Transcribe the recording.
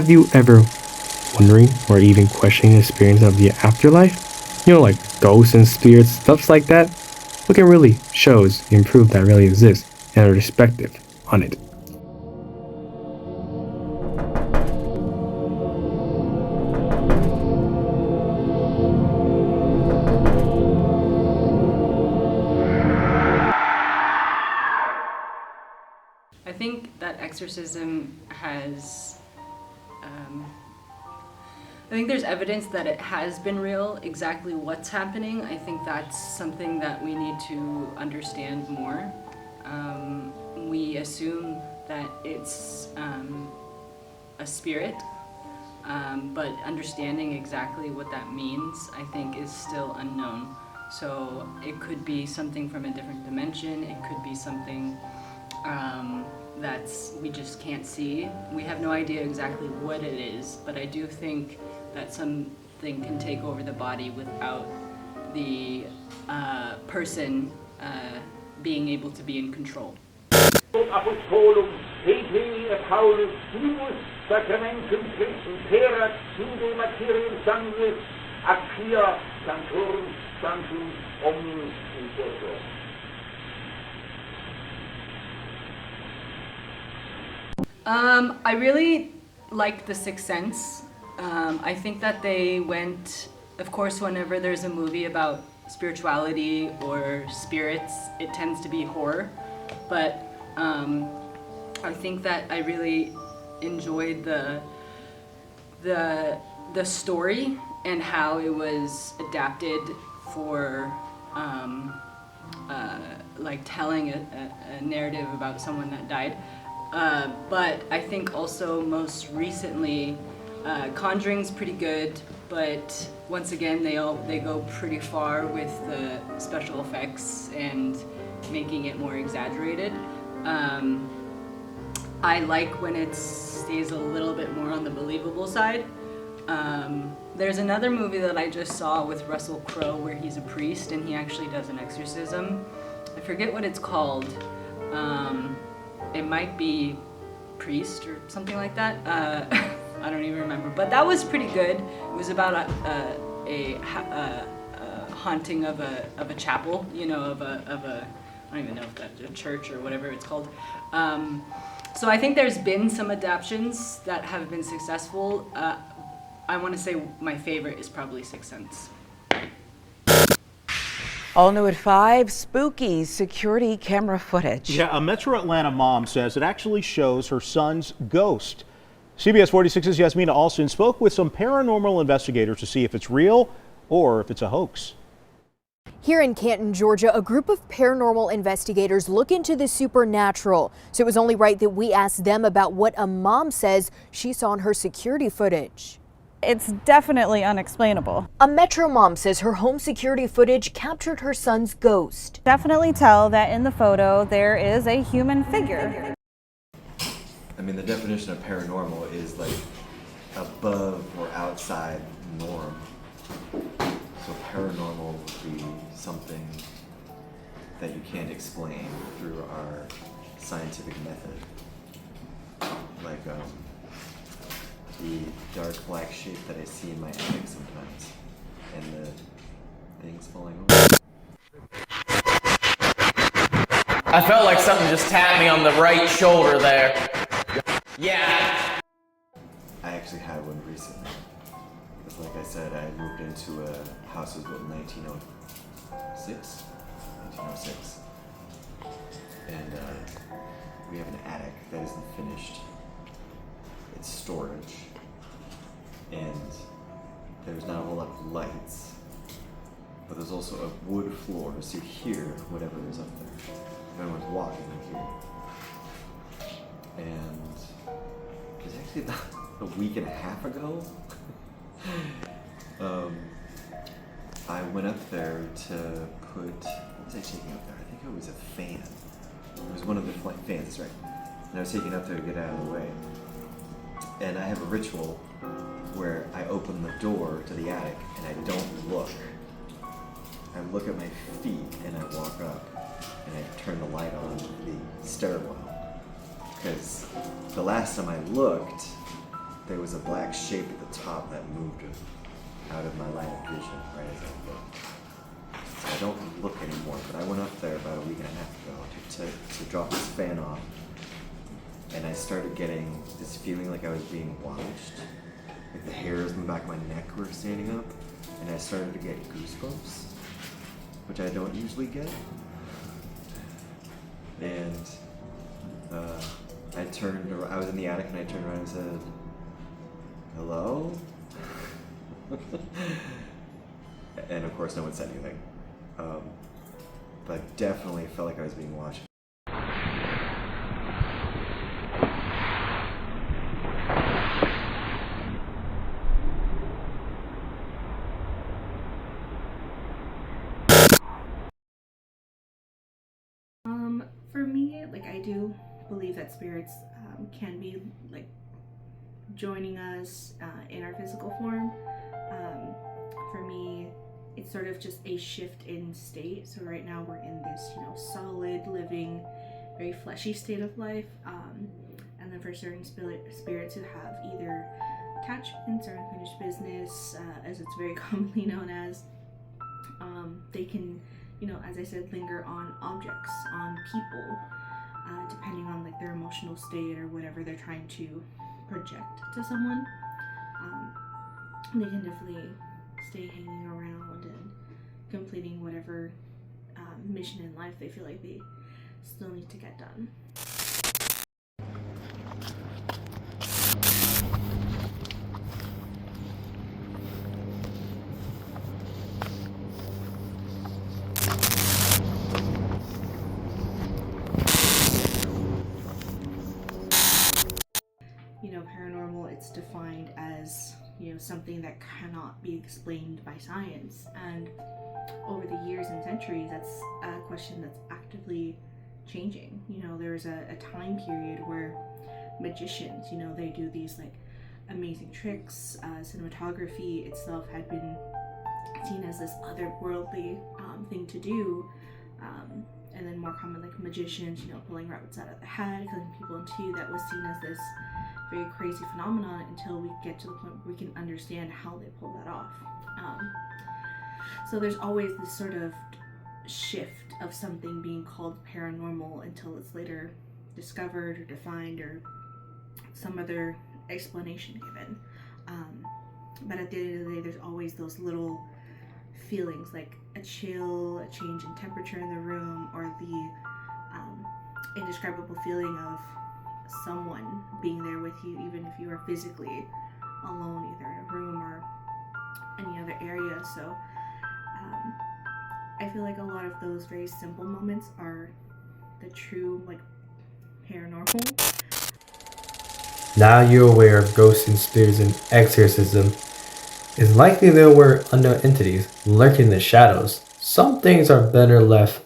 Have you ever wondering or even questioning the experience of the afterlife? Like ghosts and spirits, stuff like that? Look, it really shows and prove that really exists and a perspective on it. I think that exorcism has, I think there's evidence that it has been real. Exactly what's happening, I think that's something that we need to understand more. We assume that it's a spirit, but understanding exactly what that means, I think, is still unknown. So it could be something from a different dimension, it could be something that's we just can't see. We have no idea exactly what it is, but I do think that something can take over the body without the person being able to be in control. Apostolum Petri et Paulus Filius Sacramentum Christum Terrat Sude Materium Sanguis Acquia Sanctorum Sanctum Omnium Inquisitor. I really liked The Sixth Sense. I think that they went, of course, whenever there's a movie about spirituality or spirits, it tends to be horror. But I think that I really enjoyed the story and how it was adapted for like telling a narrative about someone that died. But I think also most recently, Conjuring's pretty good, but once again they go pretty far with the special effects and making it more exaggerated. I like when it stays a little bit more on the believable side. There's another movie that I just saw with Russell Crowe where he's a priest and he actually does an exorcism. I forget what it's called. It might be Priest or something like that. I don't even remember, but that was pretty good. It was about a haunting of a chapel, of a I don't even know if that's a church or whatever it's called. So I think there's been some adaptations that have been successful. I want to say my favorite is probably Sixth Sense. All new at 5, spooky security camera footage. Yeah, a Metro Atlanta mom says it actually shows her son's ghost. CBS 46's Yasmina Alston spoke with some paranormal investigators to see if it's real or if it's a hoax. Here in Canton, Georgia, a group of paranormal investigators look into the supernatural. So it was only right that we asked them about what a mom says she saw in her security footage. It's definitely unexplainable. A Metro mom says her home security footage captured her son's ghost. Definitely tell that in the photo there is a human figure. I mean, the definition of paranormal is like above or outside norm. So paranormal would be something that you can't explain through our scientific method. Like the dark black shape that I see in my attic sometimes, and the things falling over. I felt like something just tapped me on the right shoulder there. Yeah. I actually had one recently. Because like I said, I moved into a house that was built in 1906. And we have an attic that isn't finished. It's storage. And there's not a whole lot of lights. But there's also a wood floor, so you hear whatever is up there. If anyone's walking in here. And it was actually about a week and a half ago. I went up there to put, what was I taking up there? I think it was a fan. It was one of the fans, right? And I was taking it up there to get out of the way. And I have a ritual where I open the door to the attic and I don't look. I look at my feet and I walk up and I turn the light on the stairwell. Because the last time I looked, there was a black shape at the top that moved out of my line of vision right as I looked. So I don't look anymore, but I went up there about a week and a half ago to drop this fan off, and I started getting this feeling like I was being watched. Like the hairs in the back of my neck were standing up, and I started to get goosebumps, which I don't usually get. And I was in the attic and I turned around and said, "Hello?" And of course no one said anything. But definitely felt like I was being watched. For me, like, I do believe that spirits can be like joining us in our physical form. For me, it's sort of just a shift in state. So right now we're in this, solid, living, very fleshy state of life. And then for certain spirits who have either attachments or unfinished business, as it's very commonly known as, they can, as I said, linger on objects, on people, depending on like their emotional state or whatever they're trying to project to someone. They can definitely stay hanging around and completing whatever mission in life they feel like they still need to get done. Paranormal, it's defined as, something that cannot be explained by science. And over the years and centuries, that's a question that's actively changing. There's a time period where magicians, they do these like amazing tricks. Cinematography itself had been seen as this otherworldly thing to do. And then more common, like magicians, pulling rabbits out of the hat, killing people in two, that was seen as this very crazy phenomenon until we get to the point where we can understand how they pulled that off. So there's always this sort of shift of something being called paranormal until it's later discovered or defined or some other explanation given. But at the end of the day, there's always those little feelings like a chill, a change in temperature in the room, or the indescribable feeling of someone being there with you, even if you are physically alone, either in a room or any other area. So I feel like a lot of those very simple moments are the true, like, paranormal. Now you're aware of ghosts and spirits and exorcism. It's likely there were unknown entities lurking in the shadows. Some things are better left